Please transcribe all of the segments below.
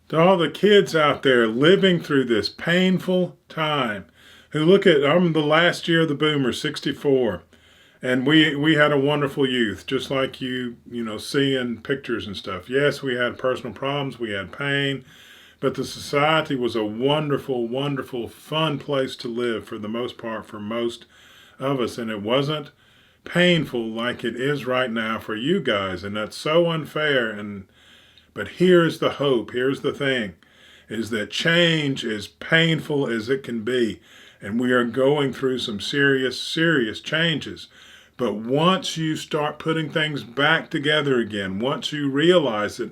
To all the kids out there living through this painful time, who look at, I'm the last year of the boomer, 64, and we had a wonderful youth, just like you see in pictures and stuff. Yes, we had personal problems, we had pain, but the society was a wonderful, wonderful, fun place to live for the most part for most of us, and it wasn't painful like it is right now for you guys, and that's so unfair. And but here's the hope. Here's the thing, is that change, as painful as it can be, and we are going through some serious, serious changes. But once you start putting things back together again, once you realize that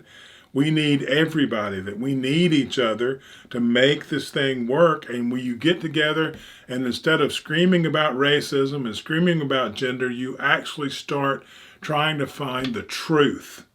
we need everybody, that we need each other to make this thing work, and when you get together and instead of screaming about racism and screaming about gender, you actually start trying to find the truth,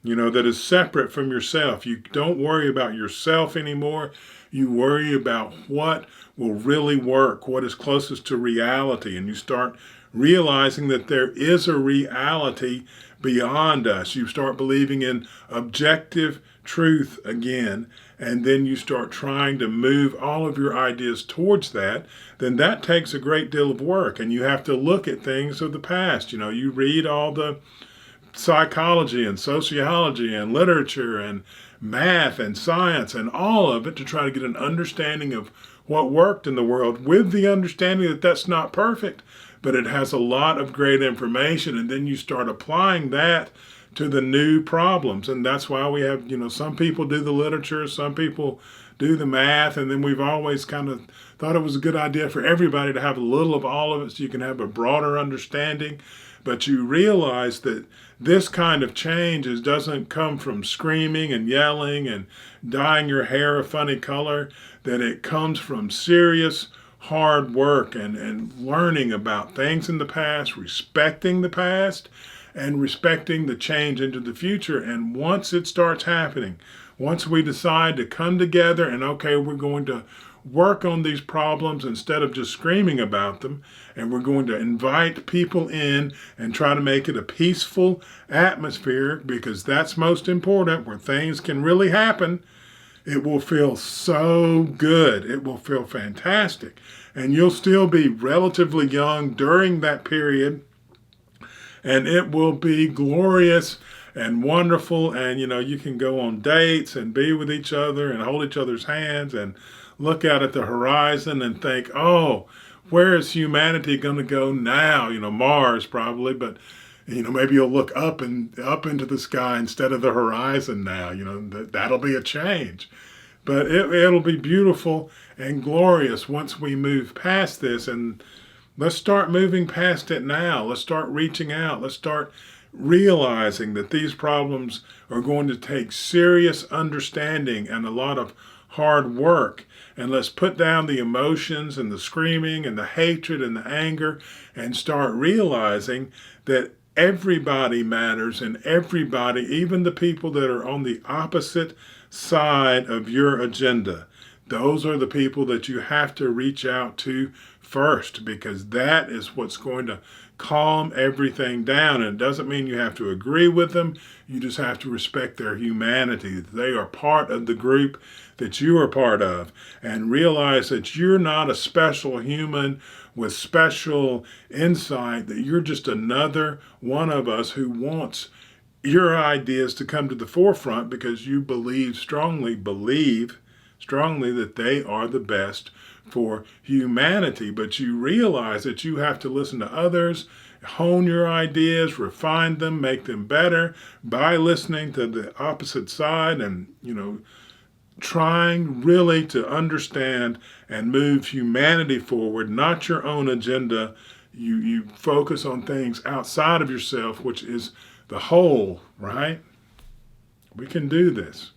that is separate from yourself. You don't worry about yourself anymore. You worry about what will really work, what is closest to reality. And you start realizing that there is a reality beyond us. You start believing in objective truth again, and then you start trying to move all of your ideas towards that. Then that takes a great deal of work, and you have to look at things of the past. You read all the psychology and sociology and literature and math and science and all of it to try to get an understanding of what worked in the world, with the understanding that that's not perfect, but it has a lot of great information. And then you start applying that to the new problems. And that's why we have, some people do the literature, some people do the math, and then we've always kind of thought it was a good idea for everybody to have a little of all of it so you can have a broader understanding. But you realize that this kind of change doesn't come from screaming and yelling and dyeing your hair a funny color, that it comes from serious hard work and learning about things in the past, respecting the past, and respecting the change into the future. And once it starts happening, once we decide to come together and, okay, we're going to work on these problems instead of just screaming about them, and we're going to invite people in and try to make it a peaceful atmosphere, because that's most important, where things can really happen, it will feel so good. It will feel fantastic. And you'll still be relatively young during that period, and it will be glorious and wonderful. And you can go on dates and be with each other and hold each other's hands and look out at the horizon and think, oh, where is humanity going to go now? Mars probably, but maybe you'll look up into the sky instead of the horizon now. That'll be a change. But it'll be beautiful and glorious once we move past this. And let's start moving past it now. Let's start reaching out. Let's start realizing that these problems are going to take serious understanding and a lot of hard work. And let's put down the emotions and the screaming and the hatred and the anger, and start realizing that everybody matters, and everybody, even the people that are on the opposite side of your agenda, those are the people that you have to reach out to first, because that is what's going to calm everything down. And it doesn't mean you have to agree with them. You just have to respect their humanity. They are part of the group that you are part of, and realize that you're not a special human with special insight, that you're just another one of us who wants your ideas to come to the forefront, because you believe strongly that they are the best for humanity. But you realize that you have to listen to others, hone your ideas, refine them, make them better by listening to the opposite side, and trying really to understand and move humanity forward, not your own agenda. You focus on things outside of yourself, which is the whole, right? We can do this.